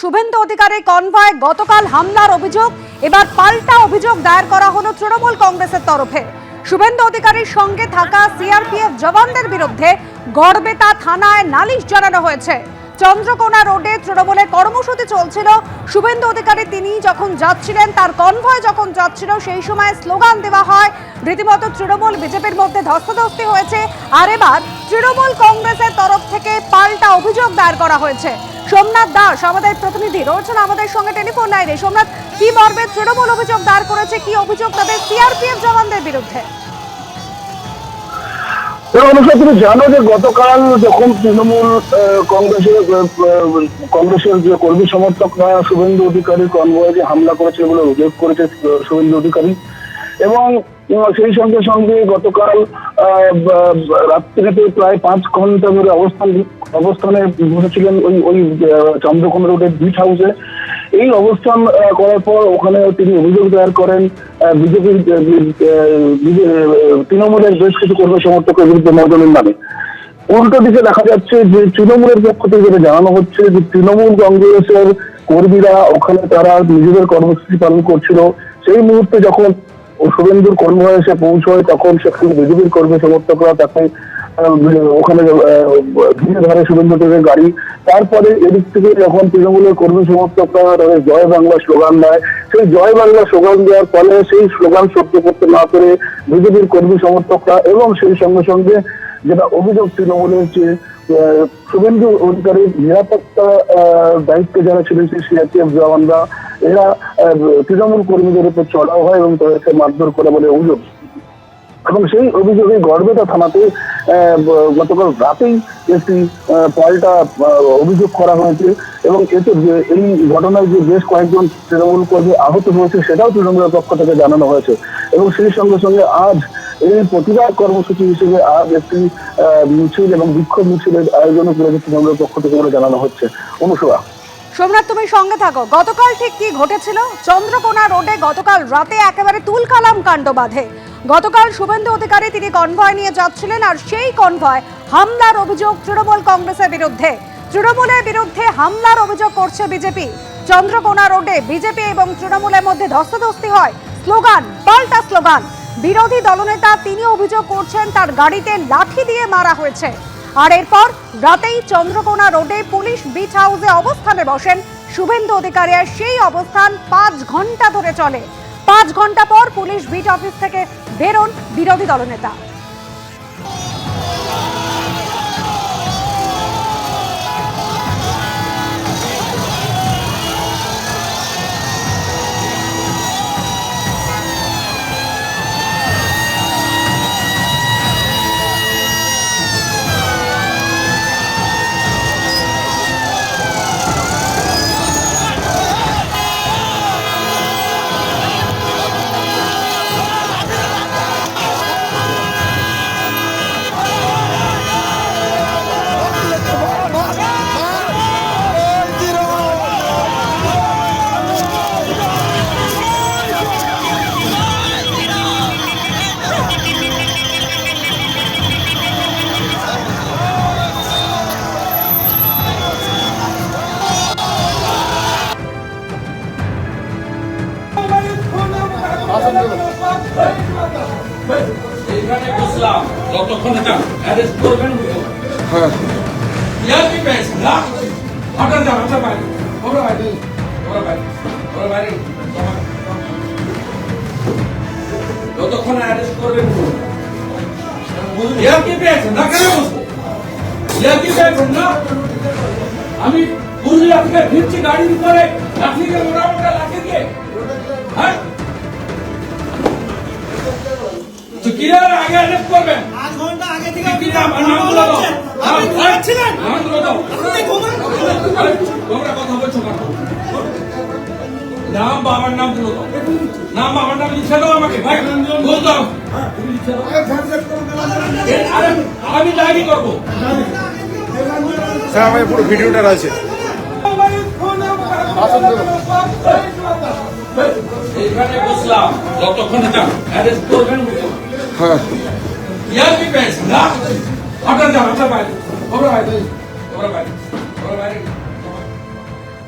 Suvendu Adhikari convoy গতকাল হামলার অভিযোগ, এবার পাল্টা অভিযোগ দায়ের করা হলো তৃণমূল কংগ্রেসের তরফে। শুভেন্দু অধিকারীর সঙ্গে থাকা সিআরপিএফ জওয়ানদের বিরুদ্ধে গড়বেতা থানায় নালিশ জানানো হয়েছে। চন্দ্রকোনা রোডে তৃণমূলের কর্মসূচি চলছিল। শুভেন্দু অধিকারী তিনি যখন যাচ্ছিলেন, তার কনভয় যখন যাচ্ছিল, সেই সময় স্লোগান দেওয়া হয়, রীতিমতো তৃণমূল বিজেপির মধ্যে ধস্তাধস্তি হয়েছে। আর এবার তৃণমূল কংগ্রেসের তরফ থেকে পাল্টা অভিযোগ দায়ের করা হয়েছে। সোমনাথ দাস আমাদের প্রতিনিধি রয়েছেন আমাদের সঙ্গে টেলিফোন লাইনে। সোমনাথ, কি মর্মে তৃণমূল অভিযোগ দায়ের করেছে, কি অভিযোগ তাদের সিআরপিএফ জওয়ানদের বিরুদ্ধে? তুমি জানো যে গতকাল যখন তৃণমূল কংগ্রেসের যে কর্মী সমর্থকরা শুভেন্দু অধিকারী কনভয়ে হামলা করেছে বলে অভিযোগ করেছে শুভেন্দু অধিকারী, এবং সেই সঙ্গে সঙ্গে গতকাল রাত্রিতে প্রায় 5 ঘন্টা ধরে অবস্থানে বসেছিলেন ওই চন্দ্রকোনা রোডের বিট হাউসে। এই অবস্থান করার পর ওখানে তিনি অভিযোগ দায়ের করেন বিজেপির তৃণমূলের বেশ কিছু কর্মী সমর্থকের বিরুদ্ধে মর্দনের নামে। উল্টো দিকে দেখা যাচ্ছে যে তৃণমূলের পক্ষ থেকে যেটা জানানো হচ্ছে যে তৃণমূল কংগ্রেসের কর্মীরা ওখানে তারা নিজেদের কর্মসূচি পালন করছিল, সেই মুহূর্তে যখন শুভেন্দুর কনভয় এসে পৌঁছয় তখন সেখানে বিজেপির কর্মী সমর্থকরা তাকে ওখানে ঘিরে ধরে শুভেন্দু অধিকারীর গাড়ি। তারপরে এদিক থেকে যখন তৃণমূলের কর্মী সমর্থকরা তাদের জয় বাংলা স্লোগান দেয়, সেই জয় বাংলা স্লোগান দেওয়ার ফলে সেই স্লোগান সহ্য করতে না পেরে বিজেপির কর্মী সমর্থকরা এবং সেই সঙ্গে সঙ্গে যেটা অভিযোগ তৃণমূলের যে শুভেন্দু অধিকারীর নিরাপত্তা দায়িত্বে যারা ছিলেন সেই সিআরপিএফ জওয়ানরা, এরা তৃণমূল কর্মীদের উপর চড়াও হয় এবং তাদেরকে মারধর করে বলে অভিযোগ। এবং সেই অভিযোগে গড়বেতা থানাতে গতকাল রাতেই একটি পাল্টা অভিযোগ করা হয়েছে, এবং এতে এই ঘটনায় যে বেশ কয়েকজন তৃণমূল কর্মী আহত হয়েছে সেটাও তৃণমূলের পক্ষ থেকে জানানো হয়েছে। এবং সেই সঙ্গে সঙ্গে আজ এই প্রতিবাদ কর্মসূচি হিসেবে আজ একটি মিছিল এবং বিক্ষোভ মিছিলের আয়োজনও করেছে তৃণমূলের পক্ষ থেকে বলে জানানো হচ্ছে। অনুসূয়া, সোমনাথ, তুমি সঙ্গে থাকো। গতকাল ঠিক কি ঘটেছিল? চন্দ্রকোনা রোডে গতকাল রাতে একেবারে তুলকালাম কাণ্ড বাধে। গতকাল শুভেন্দু অধিকারী তিনি কনভয় নিয়ে যাচ্ছিলেন, আর সেই কনভয় হামলার অভিযোগ তৃণমূল কংগ্রেসের বিরুদ্ধে। তৃণমূলের বিরুদ্ধে হামলার অভিযোগ করছে বিজেপি। চন্দ্রকোনা রোডে বিজেপি এবং তৃণমূলের মধ্যে ধস্তাধস্তি হয়, স্লোগান, পাল্টা স্লোগান। বিরোধী দলনেতা তিনি অভিযোগ করছেন তার গাড়িতে লাঠি দিয়ে মারা হয়েছে। আর এরপর রাতেই চন্দ্রকোনা রোডে পুলিশ বিট হাউসে অবস্থানে বসেন শুভেন্দু অধিকারী, আর সেই অবস্থান 5 ঘন্টা ধরে চলে। 5 ঘন্টা পর পুলিশ বিট অফিস থেকে বেরোন বিরোধী দলনেতা। এখানে বসলাম যতক্ষণ অ্যারেস্ট করবেন কি পেয়েছে না হঠাৎ যান আপনার বাইরে ওরা বাইরে ওরা বাইরে ওরা বাইরে যতক্ষণ অ্যারেস্ট করবেন কি পেয়েছেন না কেন বসবো কি পেয়েছেন না আমি পুরুলিয়া থেকে ফিরছি গাড়ির উপরে লাঠি দিয়ে মোটামোটা লাঠি দিয়ে হ্যাঁ কিরার আগে অ্যারেস্ট করবেন 5 ঘন্টা আগে থেকে নামগুলো দাও আপনি ঘুমাচ্ছিলেন নামগুলো দাও তোমরা কথা বলছো না নাম বাবার নামগুলো দাও নাম বাবার নাম লিখে দাও আমাকে ভাই বল দাও আরে আমি ডায়েরি করব স্যার আমার পুরো ভিডিওটা আছে এইখানে বসলাম যতক্ষণ অ্যারেস্ট করবেন হ্যাঁ কি পেয়েছে না হঠাৎ যান আপনার বাইরে ওরা বাইরে ওরা বাইরে ওরা বাইরে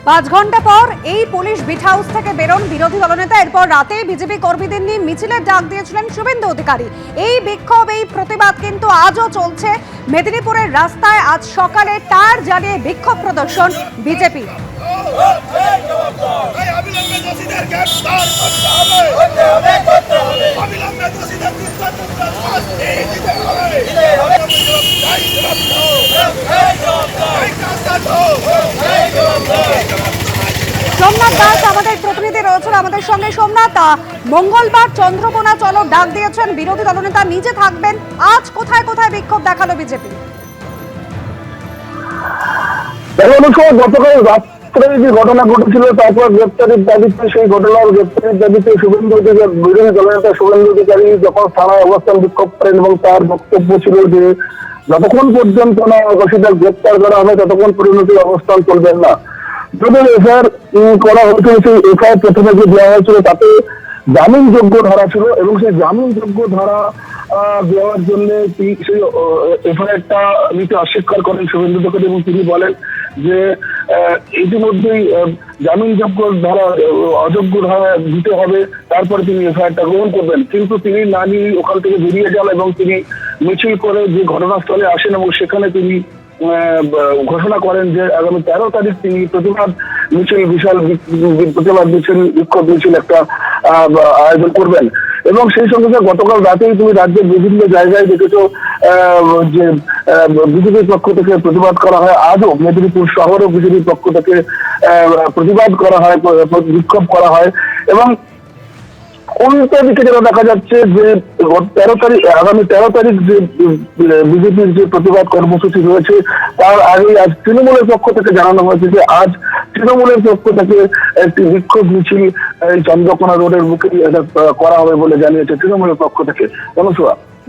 5 ঘন্টা পর এই পুলিশ বিট হাউস থেকে বেরোন বিরোধী দলনেতা। এরপর রাতে বিজেপি কর্মীদের নিয়ে মিছিলের ডাক দিয়েছিলেন শুভেন্দু অধিকারী। এই বিক্ষোভ, এই প্রতিবাদ কিন্তু আজও চলছে মেদিনীপুরের রাস্তায়। আজ সকালে টায়ার জ্বালিয়ে বিক্ষোভ প্রদর্শন বিজেপি। সোমনাথ দাস আমাদের প্রতিনিধি রয়েছেন আমাদের সঙ্গে। সোমনাথ, মঙ্গলবার চন্দ্রকোনা চলো ডাক দিয়েছেন বিরোধী দলনেতা, নিজে থাকবেন। আজ কোথায় কোথায় বিক্ষোভ দেখালো বিজেপি? গতকাল রাত্রে যে ঘটনা ঘটেছিল, তারপর গ্রেপ্তারের দাবিতে, সেই ঘটনার গ্রেপ্তারের দাবিতে শুভেন্দু অধিকারী, বিরোধী দলনেতা শুভেন্দু অধিকারী যখন থানায় অবস্থান বিক্ষোভ করেন এবং তার বক্তব্য ছিল যে যতক্ষণ পর্যন্ত না দোষীদের গ্রেপ্তার করা হবে ততক্ষণ পরিণতি অবস্থান চলবেন না। যদি এফআইআর করা হয়েছিল, সেই এফআইআর প্রথমে যে দেওয়া হয়েছিল তাতে জামিনযোগ্য ধারা ছিল এবং সেই জামিনযোগ্য ধারা দেওয়ার জন্য সেই এফআইআরটা নিতে অস্বীকার করেন শুভেন্দু অধিকারী এবং তিনি বলেন যে ইতিমধ্যেই জামিনযোগ্য ধারা অযোগ্য ধারা দিতে হবে, তারপরে তিনি এফআইআরটা গ্রহণ করবেন। কিন্তু তিনি না নিয়ে ওখান থেকে বেরিয়ে যান এবং তিনি মিছিল করে যে ঘটনাস্থলে আসেন এবং সেখানে তিনি ঘোষণা করেন যে আগামী 13 তারিখ তিনি প্রতিবাদ মিছিল, বিশাল প্রতিবাদ মিছিল, বিক্ষোভ মিছিল একটা আয়োজন করবেন। এবং সেই সঙ্গে গতকাল রাতেই তুমি রাজ্যের বিভিন্ন জায়গায় দেখেছো যে বিজেপির পক্ষ থেকে প্রতিবাদ করা হয়। আজও মেদিনীপুর শহরেও বিজেপির পক্ষ থেকে প্রতিবাদ করা হয়, বিক্ষোভ করা হয়। এবং উল্টো দিকে যেটা দেখা যাচ্ছে যে 13 তারিখ, আগামী 13 তারিখ যে বিজেপির যে প্রতিবাদ কর্মসূচি রয়েছে তার আগেই আজ তৃণমূলের পক্ষ থেকে জানানো হয়েছে যে আজ তৃণমূলের পক্ষ থেকে একটি বিক্ষোভ মিছিল এই চন্দ্রকোনা রোডের বুকে করা হবে বলে জানিয়েছে তৃণমূলের পক্ষ থেকে।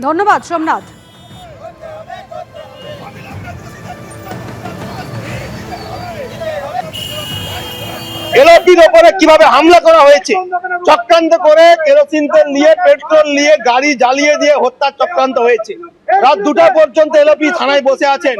ধন্যবাদ সোমনাথ। এলপির ওপরে কিভাবে হামলা করা হয়েছে, চক্রান্ত করে কেরোসিন তেল নিয়ে, পেট্রোল নিয়ে গাড়ি জ্বালিয়ে দিয়ে হত্যার চক্রান্ত হয়েছে। রাত 2টা পর্যন্ত এলপি থানায় বসে আছেন।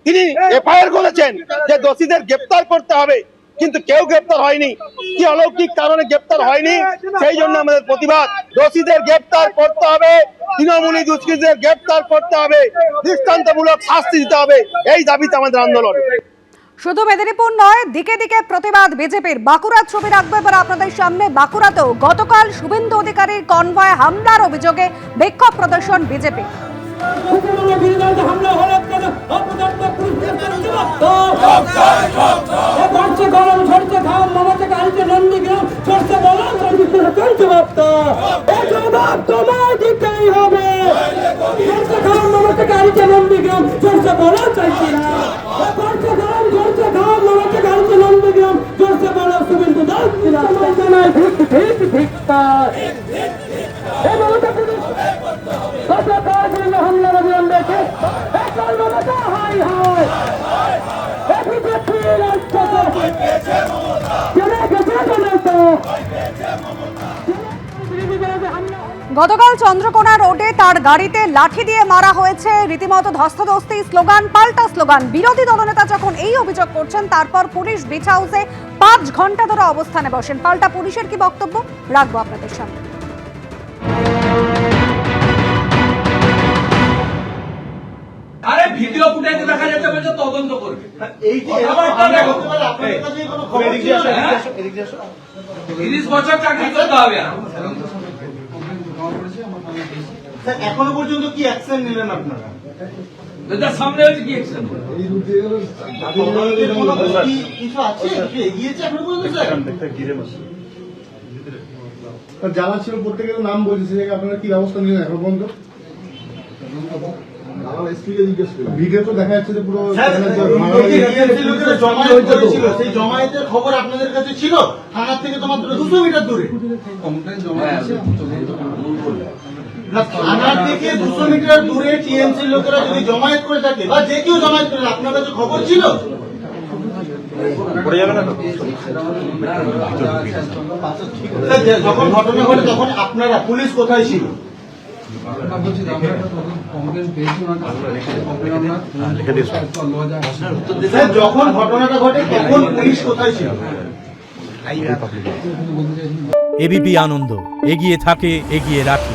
তিনি এফআইআর করেছেন যে দোষীদের গ্রেপ্তার করতে হবে, কিন্তু কেউ গ্রেপ্তার হয়নি। কি অলৌকিক কারণে গ্রেপ্তার হয়নি, সেই জন্য আমাদের প্রতিবাদ। দোষীদের গ্রেপ্তার করতে হবে, তৃণমূলী দুষ্কৃতীদের গ্রেপ্তার করতে হবে, দৃষ্টান্তমূলক শাস্তি দিতে হবে, এই দাবিতে আমাদের আন্দোলন। শুধু মেদিনীপুর নয়, দিকে দিকে প্রতিবাদ বিজেপির। বাঁকুড়ার ছবি রাখবো এবার আপনাদের সামনে। বাঁকুড়াতেও গতকাল শুভেন্দু অধিকারীর কনভয় হামলার অভিযোগে বিক্ষোভ প্রদর্শন বিজেপি। গতকাল চন্দ্রকোনা রোডে তার গাড়িতে লাঠি দিয়ে মারা হয়েছে, রীতিমতো ধস্তাধস্তি, স্লোগান পাল্টা স্লোগান। বিরোধী দলনেতা যখন এই অভিযোগ করছেন, তারপর পুলিশ বিট হাউসে 5 ঘন্টা ধরে অবস্থানে বসেন। পাল্টা পুলিশের কি বক্তব্য রাখবো আপনাদের সামনে। আরে ভিডিও ফুটেজে দেখা যাচ্ছে বলছে তদন্ত করবে। এই যে 30 বছর চাকরি করতে হবে। এখনো পর্যন্ত কি অ্যাকশন নিলেন আপনারা? সামনে হচ্ছে কি অ্যাকশন? কিছু আছে, কিছু এগিয়েছে এখনো পর্যন্ত? জানা ছিল, প্রত্যেকের নাম বলছে, আপনারা কি ব্যবস্থা নিলেন এখন পর্যন্ত? ভিডিও তো দেখা যাচ্ছে যে পুরো সেই জমায়েতের খবর আপনাদের কাছে ছিল, থানার থেকে তো মাত্র 200 মিটার দূরে। থানার থেকে 200 মিটার দূরে টিএমসি লোকেরা যদি জমায়েত করে থাকে বা যে কেউ জমায়েত করে, আপনার কাছে খবর ছিল? যখন ঘটনা ঘটে তখন আপনারা পুলিশ কোথায় ছিল? স্যার, যখন ঘটনাটা ঘটে তখন পুলিশ কোথায় ছিল? এবিপি আনন্দ, এগিয়ে থাকে, এগিয়ে রাখে।